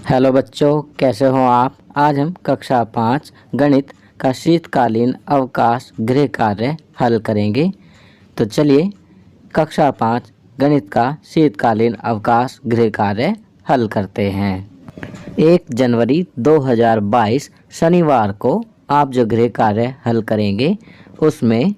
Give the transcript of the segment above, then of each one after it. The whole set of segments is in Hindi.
हेलो बच्चों, कैसे हो आप। आज हम कक्षा 5 गणित का शीतकालीन अवकाश गृह कार्य हल करेंगे। तो चलिए कक्षा 5 गणित का शीतकालीन अवकाश गृह कार्य हल करते हैं। 1 जनवरी 2022 शनिवार को आप जो गृह कार्य हल करेंगे उसमें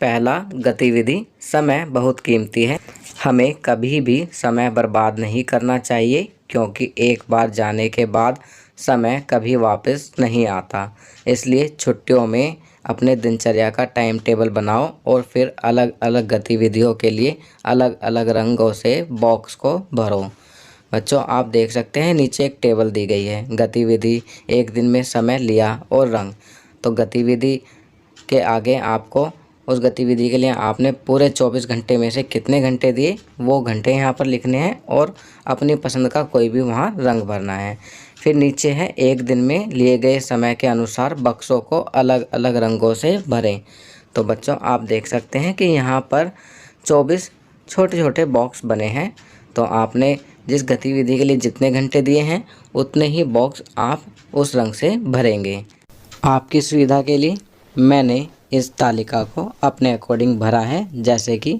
पहला गतिविधि समय बहुत कीमती है। हमें कभी भी समय बर्बाद नहीं करना चाहिए क्योंकि एक बार जाने के बाद समय कभी वापस नहीं आता। इसलिए छुट्टियों में अपने दिनचर्या का टाइम टेबल बनाओ और फिर अलग अलग गतिविधियों के लिए अलग अलग रंगों से बॉक्स को भरो। बच्चों, आप देख सकते हैं नीचे एक टेबल दी गई है। गतिविधि, एक दिन में समय, लिया और रंग। तो गतिविधि के आगे आपको उस गतिविधि के लिए आपने पूरे 24 घंटे में से कितने घंटे दिए वो घंटे यहाँ पर लिखने हैं और अपनी पसंद का कोई भी वहाँ रंग भरना है। फिर नीचे है एक दिन में लिए गए समय के अनुसार बक्सों को अलग अलग रंगों से भरें। तो बच्चों, आप देख सकते हैं कि यहाँ पर 24 छोटे छोटे बॉक्स बने हैं। तो आपने जिस गतिविधि के लिए जितने घंटे दिए हैं उतने ही बॉक्स आप उस रंग से भरेंगे। आपकी सुविधा के लिए मैंने इस तालिका को अपने अकॉर्डिंग भरा है। जैसे कि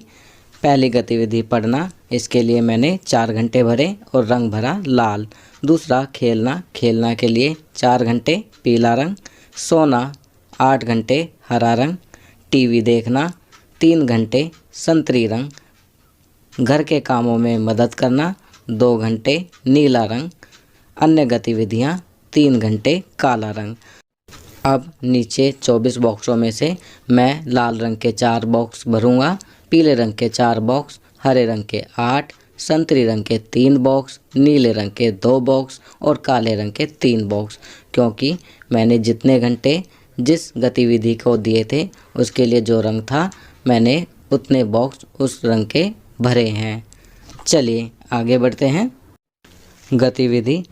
पहली गतिविधि पढ़ना, इसके लिए मैंने 4 घंटे भरे और रंग भरा लाल। दूसरा खेलना, खेलना के लिए 4 घंटे पीला रंग। सोना 8 घंटे हरा रंग। टीवी देखना 3 घंटे संतरी रंग। घर के कामों में मदद करना 2 घंटे नीला रंग। अन्य गतिविधियाँ 3 घंटे काला रंग। अब नीचे 24 बॉक्सों में से मैं लाल रंग के 4 बॉक्स भरूंगा, पीले रंग के 4 बॉक्स, हरे रंग के 8, संतरी रंग के 3 बॉक्स, नीले रंग के 2 बॉक्स और काले रंग के 3 बॉक्स। क्योंकि मैंने जितने घंटे जिस गतिविधि को दिए थे उसके लिए जो रंग था मैंने उतने बॉक्स उस रंग के भरे हैं। चलिए आगे बढ़ते हैं। गतिविधि,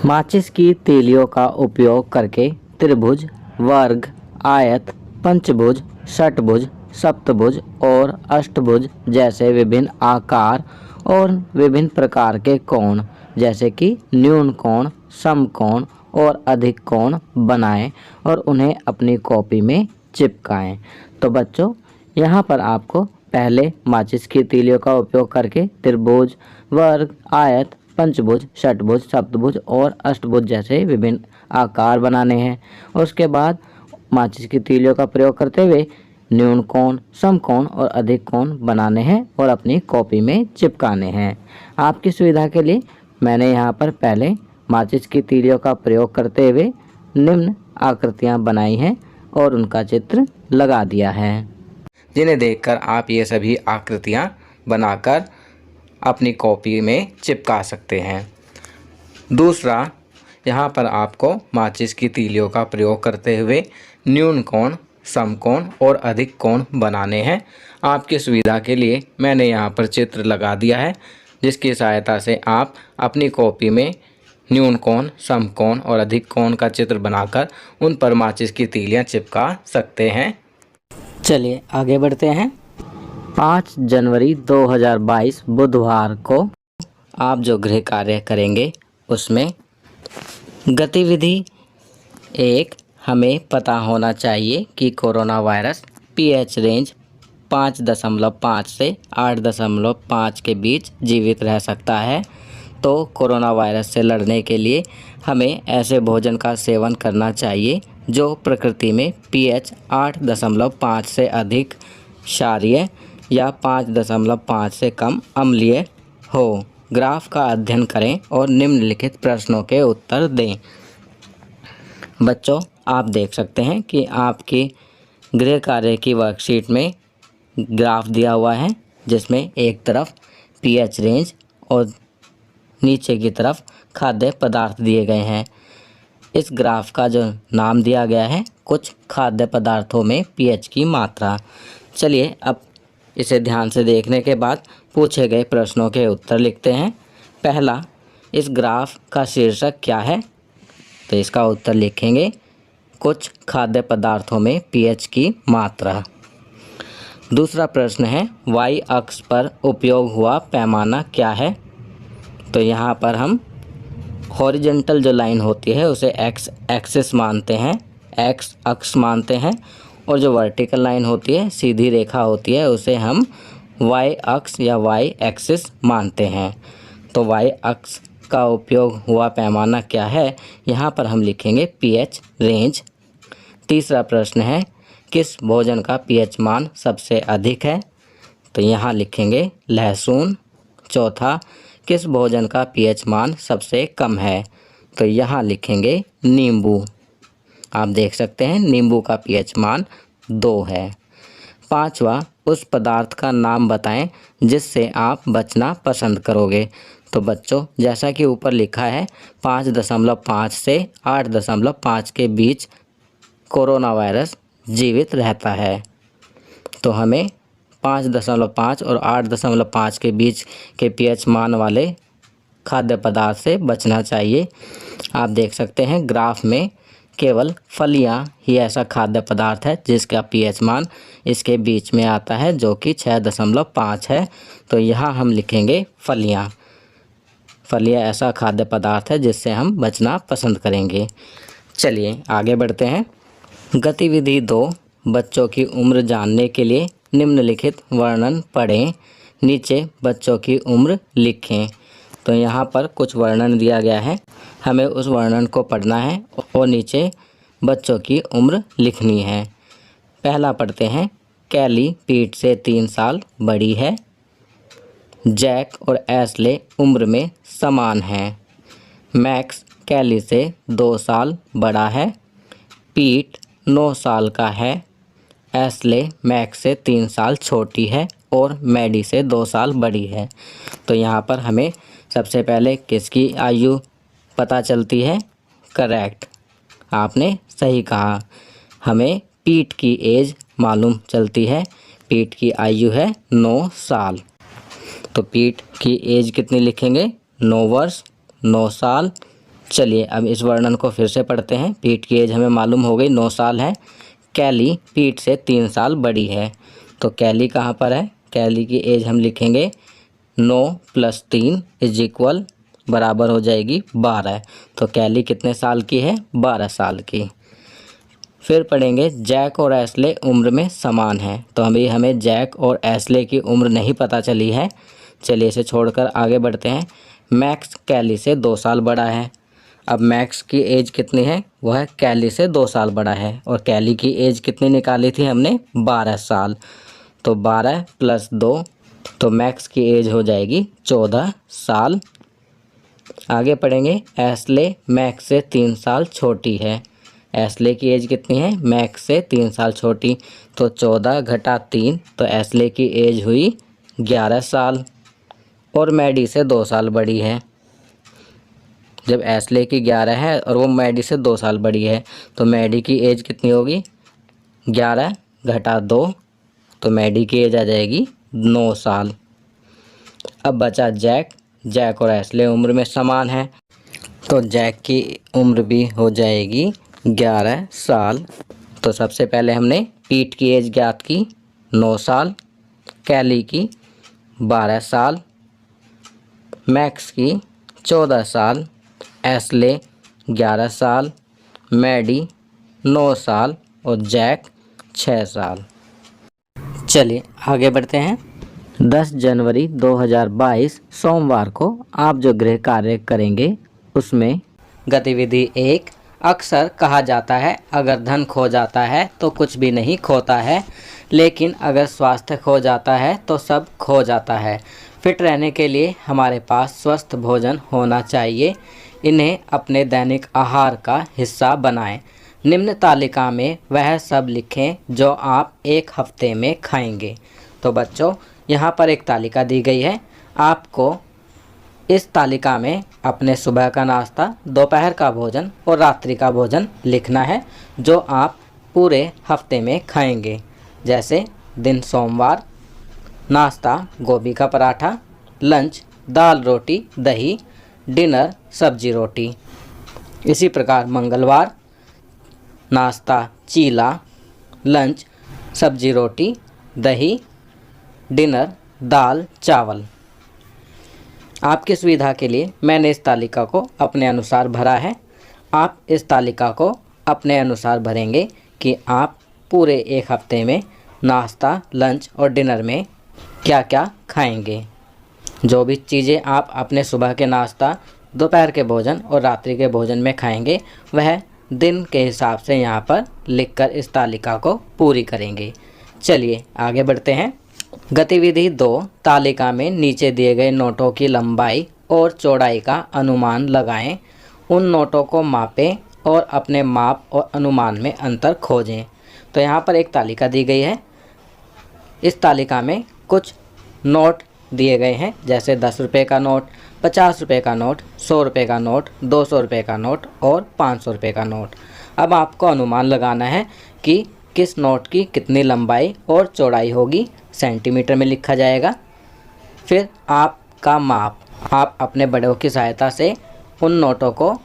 माचिस की तीलियों का उपयोग करके त्रिभुज, वर्ग, आयत, पंचभुज, षटभुज, सप्तभुज और अष्टभुज जैसे विभिन्न आकार और विभिन्न प्रकार के कोण जैसे कि न्यून कोण, समकोण और अधिक कोण बनाएं और उन्हें अपनी कॉपी में चिपकाएं। तो बच्चों, यहाँ पर आपको पहले माचिस की तीलियों का उपयोग करके त्रिभुज, वर्ग, आयत, पंचभुज, षटभुज, सप्तभुज और अष्टभुज जैसे विभिन्न आकार बनाने हैं। उसके बाद माचिस की तीलियों का प्रयोग करते हुए न्यून कोण, समकोण और अधिक कोण बनाने हैं और अपनी कॉपी में चिपकाने हैं। आपकी सुविधा के लिए मैंने यहाँ पर पहले माचिस की तीलियों का प्रयोग करते हुए निम्न आकृतियाँ बनाई हैं और उनका चित्र लगा दिया है, जिन्हें देखकर आप ये सभी आकृतियाँ बनाकर अपनी कॉपी में चिपका सकते हैं। दूसरा, यहाँ पर आपको माचिस की तीलियों का प्रयोग करते हुए न्यून कोण, समकोण और अधिक कोण बनाने हैं। आपकी सुविधा के लिए मैंने यहाँ पर चित्र लगा दिया है, जिसकी सहायता से आप अपनी कॉपी में न्यून कोण, समकोण और अधिक कोण का चित्र बनाकर उन पर माचिस की तीलियाँ चिपका सकते हैं। चलिए आगे बढ़ते हैं। 5 जनवरी 2022 बुधवार को आप जो गृह कार्य करेंगे उसमें गतिविधि 1, हमें पता होना चाहिए कि कोरोना वायरस पीएच रेंज 5.5 से 8.5 के बीच जीवित रह सकता है। तो कोरोना वायरस से लड़ने के लिए हमें ऐसे भोजन का सेवन करना चाहिए जो प्रकृति में पीएच 8.5 से अधिक क्षारीय या 5.5 से कम अम्लीय हो। ग्राफ का अध्ययन करें और निम्नलिखित प्रश्नों के उत्तर दें। बच्चों, आप देख सकते हैं कि आपकी गृह कार्य की वर्कशीट में ग्राफ दिया हुआ है, जिसमें एक तरफ पीएच रेंज और नीचे की तरफ खाद्य पदार्थ दिए गए हैं। इस ग्राफ का जो नाम दिया गया है कुछ खाद्य पदार्थों में पीएच की मात्रा। चलिए अब इसे ध्यान से देखने के बाद पूछे गए प्रश्नों के उत्तर लिखते हैं। पहला, इस ग्राफ का शीर्षक क्या है? तो इसका उत्तर लिखेंगे कुछ खाद्य पदार्थों में पीएच की मात्रा। दूसरा प्रश्न है, वाई अक्ष पर उपयोग हुआ पैमाना क्या है? तो यहाँ पर हम हॉरिजेंटल जो लाइन होती है उसे एक्स एक्सिस मानते हैं, एक्स अक्ष मानते हैं, और जो वर्टिकल लाइन होती है, सीधी रेखा होती है, उसे हम वाई अक्ष या वाई एक्सिस मानते हैं। तो वाई अक्ष का उपयोग हुआ पैमाना क्या है, यहाँ पर हम लिखेंगे पीएच रेंज। तीसरा प्रश्न है, किस भोजन का पीएच मान सबसे अधिक है, तो यहाँ लिखेंगे लहसुन। चौथा, किस भोजन का पीएच मान सबसे कम है, तो यहाँ लिखेंगे नींबू। आप देख सकते हैं नींबू का पीएच मान 2 है। पांचवा, उस पदार्थ का नाम बताएं जिससे आप बचना पसंद करोगे। तो बच्चों, जैसा कि ऊपर लिखा है 5.5 से 8.5 के बीच कोरोना वायरस जीवित रहता है। तो हमें 5.5 और 8.5 के बीच के पीएच मान वाले खाद्य पदार्थ से बचना चाहिए। आप देख सकते हैं ग्राफ में केवल फलियां ही ऐसा खाद्य पदार्थ है जिसका पीएच मान इसके बीच में आता है, जो कि 6.5 है। तो यहाँ हम लिखेंगे फलियां। फलियां ऐसा खाद्य पदार्थ है जिससे हम बचना पसंद करेंगे। चलिए आगे बढ़ते हैं। गतिविधि 2, बच्चों की उम्र जानने के लिए निम्नलिखित वर्णन पढ़ें। नीचे बच्चों की उम्र लिखें। तो यहाँ पर कुछ वर्णन दिया गया है, हमें उस वर्णन को पढ़ना है और नीचे बच्चों की उम्र लिखनी है। पहला पढ़ते हैं, कैली पीट से 3 साल बड़ी है। जैक और एस्ले उम्र में समान हैं। मैक्स कैली से 2 साल बड़ा है। पीट 9 साल का है। एस्ले मैक्स से 3 साल छोटी है और मैडी से 2 साल बड़ी है। तो यहाँ पर हमें सबसे पहले किसकी आयु पता चलती है? करेक्ट, आपने सही कहा। हमें पीट की एज मालूम चलती है। पीट की आयु है 9 साल। तो पीट की एज कितनी लिखेंगे? 9 वर्ष, 9 साल। चलिए अब इस वर्णन को फिर से पढ़ते हैं। पीट की एज हमें मालूम हो गई 9 साल है। कैली पीट से 3 साल बड़ी है। तो कैली कहाँ पर है? कैली की एज हम लिखेंगे 9 + 3 = बराबर हो जाएगी 12। तो कैली कितने साल की है? 12 साल की। फिर पढ़ेंगे, जैक और एस्ले उम्र में समान हैं। तो हमें जैक और एस्ले की उम्र नहीं पता चली है। चलिए इसे छोड़कर आगे बढ़ते हैं। मैक्स कैली से 2 साल बड़ा है। अब मैक्स की एज कितनी है? वह कैली से 2 साल बड़ा है। और कैली की एज कितनी निकाली थी हमने? 12 साल। तो 12 + 2, तो मैक्स की एज हो जाएगी 14 साल। आगे पढ़ेंगे, एस्ले मैक्स से 3 साल छोटी है। एस्ले की एज कितनी है? मैक्स से 3 साल छोटी। तो 14 - 3, तो एस्ले की एज हुई 11 साल। और मैडी से 2 साल बड़ी है। जब एस्ले की 11 है और वो मैडी से 2 साल बड़ी है, तो मैडी की एज कितनी होगी? 11 - 2, तो मैडी की एज आ जाएगी 9 साल। अब बचा जैक। जैक और एस्ले उम्र में समान है, तो जैक की उम्र भी हो जाएगी 11 साल। तो सबसे पहले हमने पीट की एज ज्ञात की 9 साल, कैली की 12 साल, मैक्स की 14 साल, एस्ले 11 साल, मैडी 9 साल और जैक 6 साल। चलिए आगे बढ़ते हैं। 10 जनवरी 2022 सोमवार को आप जो गृह कार्य करेंगे उसमें गतिविधि 1, अक्सर कहा जाता है अगर धन खो जाता है तो कुछ भी नहीं खोता है, लेकिन अगर स्वास्थ्य खो जाता है तो सब खो जाता है। फिट रहने के लिए हमारे पास स्वस्थ भोजन होना चाहिए। इन्हें अपने दैनिक आहार का हिस्सा बनाएं। निम्न तालिका में वह सब लिखें जो आप 1 हफ्ते में खाएंगे। तो बच्चों, यहाँ पर एक तालिका दी गई है। आपको इस तालिका में अपने सुबह का नाश्ता, दोपहर का भोजन और रात्रि का भोजन लिखना है जो आप पूरे हफ्ते में खाएंगे। जैसे दिन सोमवार, नाश्ता गोभी का पराठा, लंच दाल रोटी दही, डिनर सब्जी रोटी। इसी प्रकार मंगलवार, नाश्ता चीला, लंच सब्जी रोटी दही, डिनर दाल चावल। आपकी सुविधा के लिए मैंने इस तालिका को अपने अनुसार भरा है। आप इस तालिका को अपने अनुसार भरेंगे कि आप पूरे एक हफ्ते में नाश्ता, लंच और डिनर में क्या क्या खाएंगे। जो भी चीज़ें आप अपने सुबह के नाश्ता, दोपहर के भोजन और रात्रि के भोजन में खाएंगे, वह दिन के हिसाब से यहाँ पर लिखकर इस तालिका को पूरी करेंगे। चलिए आगे बढ़ते हैं। गतिविधि 2, तालिका में नीचे दिए गए नोटों की लंबाई और चौड़ाई का अनुमान लगाएं। उन नोटों को मापें और अपने माप और अनुमान में अंतर खोजें। तो यहाँ पर एक तालिका दी गई है। इस तालिका में कुछ नोट दिए गए हैं, जैसे 10 रुपये का नोट, 50 रुपये का नोट, 100 रुपये का नोट, 200 रुपये का नोट और 500 रुपये का नोट। अब आपको अनुमान लगाना है कि किस नोट की कितनी लंबाई और चौड़ाई होगी। सेंटीमीटर में लिखा जाएगा। फिर आपका माप, आप अपने बड़ों की सहायता से उन नोटों को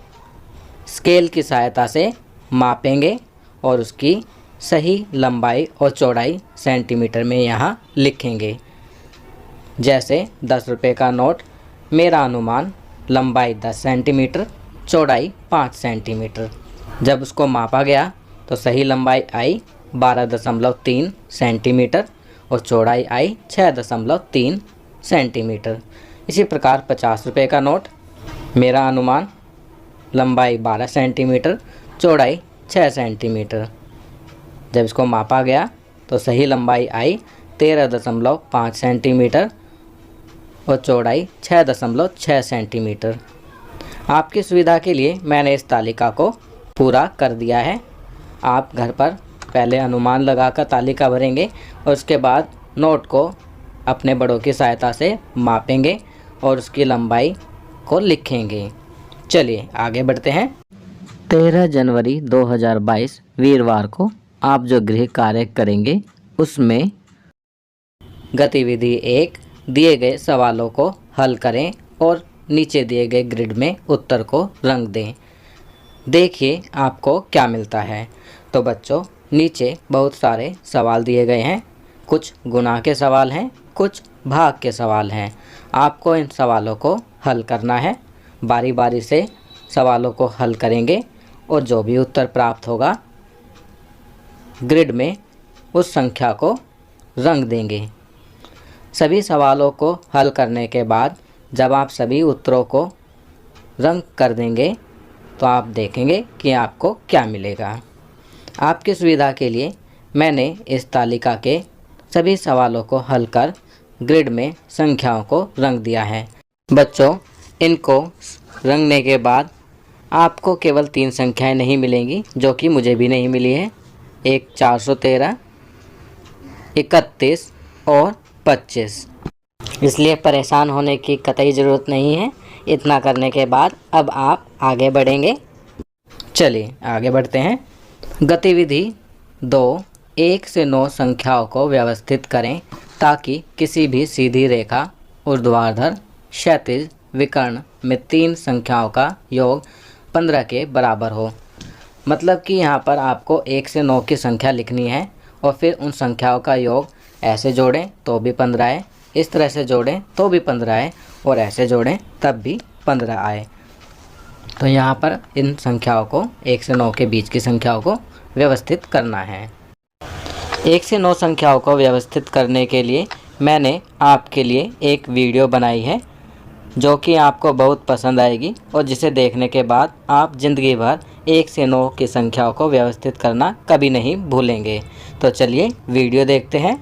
स्केल की सहायता से मापेंगे और उसकी सही लंबाई और चौड़ाई सेंटीमीटर में यहाँ लिखेंगे। जैसे 10 रुपये का नोट, मेरा अनुमान लंबाई 10 सेंटीमीटर, चौड़ाई 5 सेंटीमीटर। जब उसको मापा गया तो सही लंबाई आई 12.3 सेंटीमीटर और चौड़ाई आई 6.3 सेंटीमीटर। इसी प्रकार 50 रुपये का नोट, मेरा अनुमान लंबाई 12 सेंटीमीटर, चौड़ाई 6 सेंटीमीटर। जब इसको मापा गया तो सही लंबाई आई 13.5 सेंटीमीटर और चौड़ाई 6.6 सेंटीमीटर। आपकी सुविधा के लिए मैंने इस तालिका को पूरा कर दिया है। आप घर पर पहले अनुमान लगाकर तालिका भरेंगे और उसके बाद नोट को अपने बड़ों की सहायता से मापेंगे और उसकी लंबाई को लिखेंगे। चलिए आगे बढ़ते हैं। 13 जनवरी 2022 वीरवार को आप जो गृह कार्य करेंगे उसमें गतिविधि 1, दिए गए सवालों को हल करें और नीचे दिए गए ग्रिड में उत्तर को रंग दें। देखिए आपको क्या मिलता है। तो बच्चों, नीचे बहुत सारे सवाल दिए गए हैं। कुछ गुणा के सवाल हैं, कुछ भाग के सवाल हैं। आपको इन सवालों को हल करना है। बारी बारी से सवालों को हल करेंगे और जो भी उत्तर प्राप्त होगा ग्रिड में उस संख्या को रंग देंगे। सभी सवालों को हल करने के बाद जब आप सभी उत्तरों को रंग कर देंगे तो आप देखेंगे कि आपको क्या मिलेगा। आपकी सुविधा के लिए मैंने इस तालिका के सभी सवालों को हल कर ग्रिड में संख्याओं को रंग दिया है। बच्चों, इनको रंगने के बाद आपको केवल 3 संख्याएं नहीं मिलेंगी, जो कि मुझे भी नहीं मिली है। एक 413, 31 और 25। इसलिए परेशान होने की कतई ज़रूरत नहीं है। इतना करने के बाद अब आप आगे बढ़ेंगे। चलिए आगे बढ़ते हैं। गतिविधि 2, 1 से 9 संख्याओं को व्यवस्थित करें ताकि किसी भी सीधी रेखा, ऊर्ध्वाधर, क्षैतिज, विकर्ण में 3 संख्याओं का योग 15 के बराबर हो। मतलब कि यहाँ पर आपको 1 से 9 की संख्या लिखनी है और फिर उन संख्याओं का योग ऐसे जोड़ें तो भी 15 आए, इस तरह से जोड़ें तो भी 15 आए और ऐसे जोड़ें तब भी 15 आए। तो यहाँ पर इन संख्याओं को 1 से 9 के बीच की संख्याओं को व्यवस्थित करना है। 1 से 9 संख्याओं को व्यवस्थित करने के लिए मैंने आपके लिए एक वीडियो बनाई है जो कि आपको बहुत पसंद आएगी और जिसे देखने के बाद आप ज़िंदगी भर 1 से 9 की संख्याओं को व्यवस्थित करना कभी नहीं भूलेंगे। तो चलिए वीडियो देखते हैं।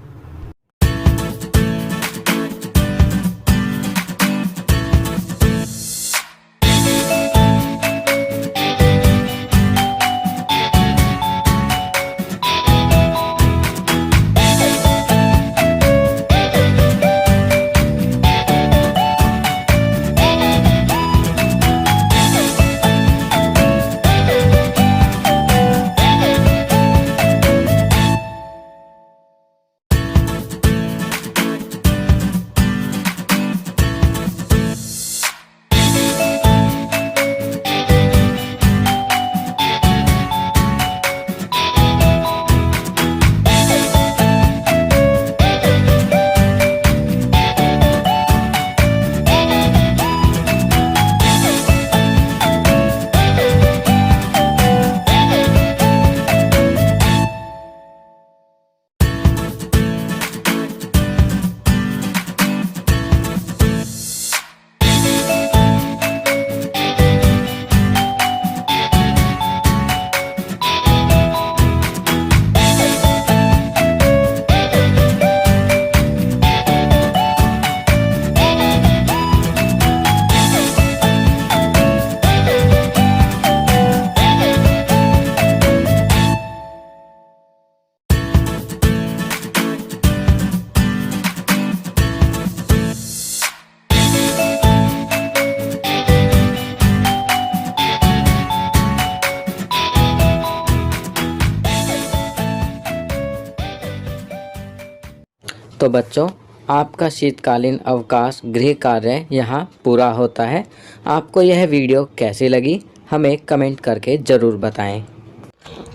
तो बच्चों, आपका शीतकालीन अवकाश गृह कार्य यहाँ पूरा होता है। आपको यह वीडियो कैसी लगी हमें कमेंट करके ज़रूर बताएं।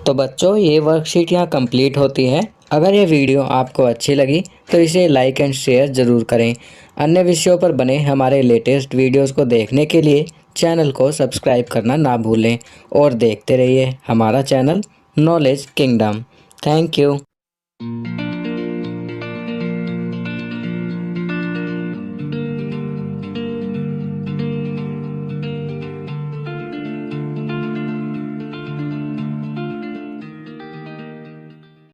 तो बच्चों, ये वर्कशीट यहाँ कंप्लीट होती है। अगर ये वीडियो आपको अच्छी लगी तो इसे लाइक एंड शेयर ज़रूर करें। अन्य विषयों पर बने हमारे लेटेस्ट वीडियोस को देखने के लिए चैनल को सब्सक्राइब करना ना भूलें और देखते रहिए हमारा channel knowledge kingdom. Thank you.